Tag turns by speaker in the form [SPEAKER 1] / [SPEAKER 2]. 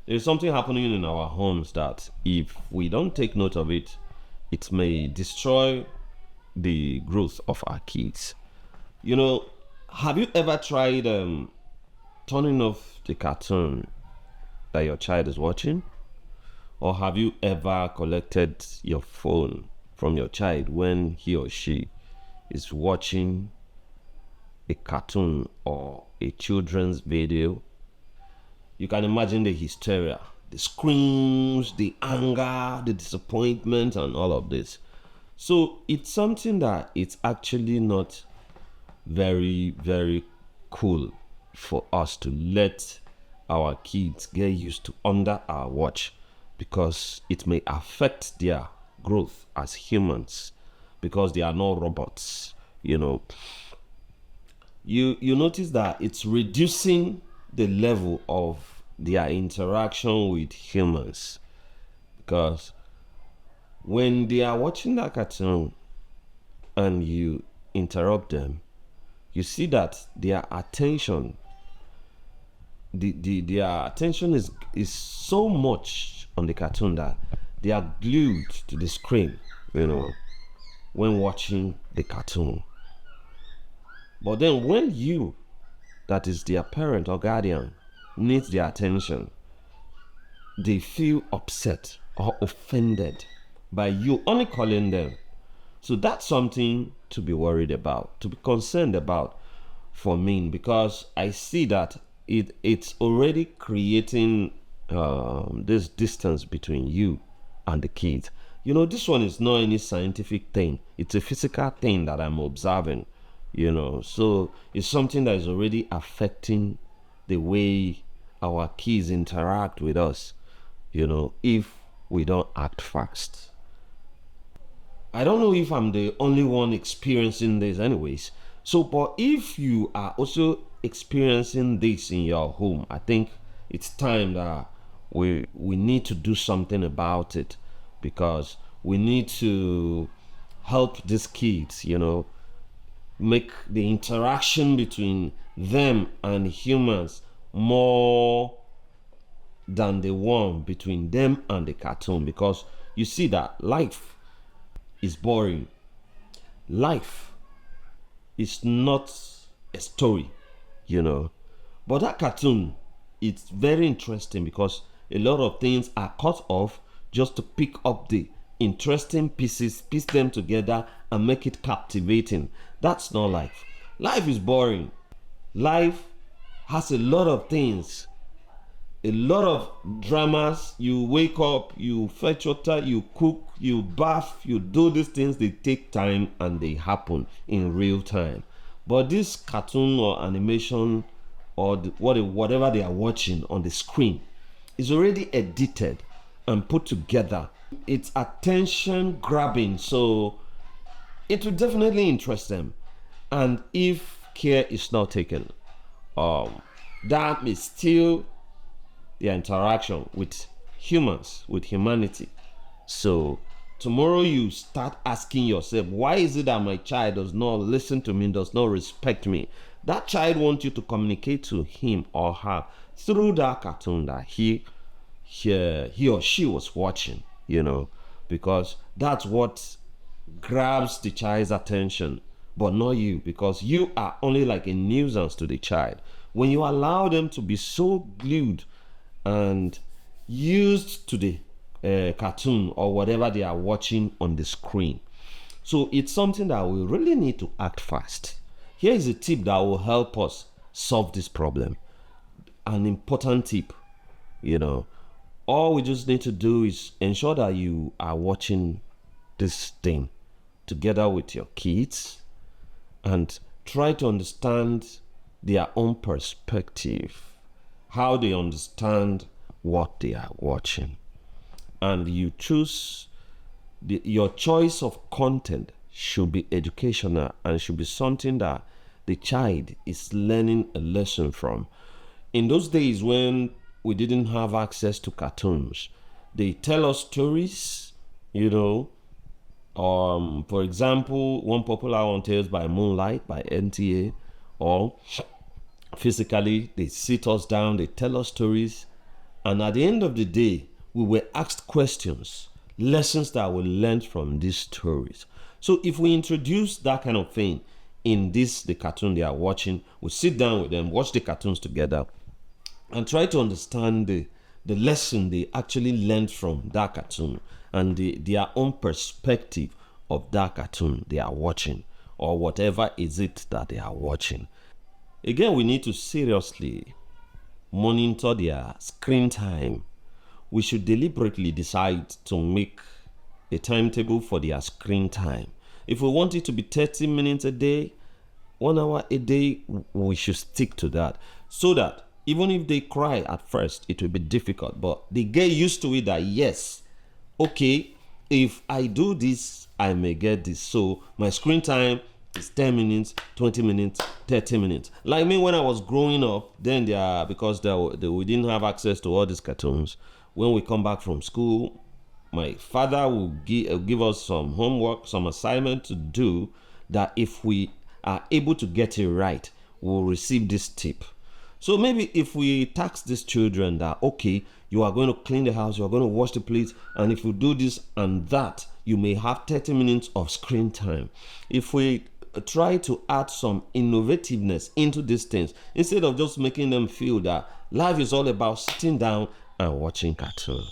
[SPEAKER 1] There's something happening in our homes that if we don't take note of it, it may destroy the growth of our kids. You know, have you ever tried turning off the cartoon that your child is watching? Or have you ever collected your phone from your child when he or she is watching a cartoon or a children's video? You can imagine the hysteria, the screams, the anger, the disappointment, and all of this. So it's something that it's actually not very, very cool for us to let our kids get used to under our watch, because it may affect their growth as humans, because they are not robots. You notice that it's reducing the level of their interaction with humans, because when they are watching that cartoon and you interrupt them, you see that their attention their attention is so much on the cartoon that they are glued to the screen, when watching the cartoon. But then when you, that is their parent or guardian, needs their attention, they feel upset or offended by you only calling them. So that's something to be worried about, to be concerned about for me, because I see that it's already creating this distance between you and the kids. This one is not any scientific thing. It's a physical thing that I'm observing, So it's something that is already affecting the way our kids interact with us, if we don't act fast. I don't know if I'm the only one experiencing this anyways. So, but if you are also experiencing this in your home, I think it's time that we need to do something about it, because we need to help these kids, make the interaction between them and humans more than the one between them and the cartoon. Because you see that life is boring. Life is not a story, But that cartoon, it's very interesting because a lot of things are cut off just to pick up the interesting pieces, piece them together, and make it captivating. That's not life. Life is boring. Life has a lot of things, a lot of dramas. You wake up, you fetch water, you cook, you bath, you do these things. They take time and they happen in real time. But this cartoon or animation or whatever they are watching on the screen is already edited and put together. It's attention grabbing, so it will definitely interest them. And if care is not taken, that may steal their interaction with humans, with humanity. So tomorrow you start asking yourself, why is it that my child does not listen to me, does not respect me? That child wants you to communicate to him or her through that cartoon that he or she was watching, because that's what grabs the child's attention, but not you, because you are only like a nuisance to the child. When you allow them to be so glued and used to the cartoon or whatever they are watching on the screen. So it's something that we really need to act fast. Here is a tip that will help us solve this problem. An important tip, all we just need to do is ensure that you are watching this thing together with your kids and try to understand their own perspective, how they understand what they are watching. And you choose your choice of content should be educational and should be something that the child is learning a lesson from. In those days when we didn't have access to cartoons, they tell us stories, for example, one popular one, Tales by Moonlight by NTA, or physically they sit us down, they tell us stories, And at the end of the day, we were asked questions, lessons that we learned from these stories. So if we introduce that kind of thing in the cartoon they are watching, we sit down with them, watch the cartoons together, and try to understand the lesson they actually learned from that cartoon and their own perspective of that cartoon they are watching, or whatever is it that they are watching. Again, we need to seriously monitor their screen time. We should deliberately decide to make a timetable for their screen time. If we want it to be 30 minutes a day, 1 hour a day, we should stick to that, so that even if they cry at first, it will be difficult, but they get used to it that, yes, okay, if I do this, I may get this. So my screen time is 10 minutes, 20 minutes, 30 minutes. Like me, when I was growing up, then because we didn't have access to all these cartoons. When we come back from school, my father will give us some homework, some assignment to do, that if we are able to get it right, we'll receive this tip. So maybe if we tax these children that, okay, you are going to clean the house, you are going to wash the plates, and if you do this and that, you may have 30 minutes of screen time. If we try to add some innovativeness into these things, instead of just making them feel that life is all about sitting down and watching cartoons.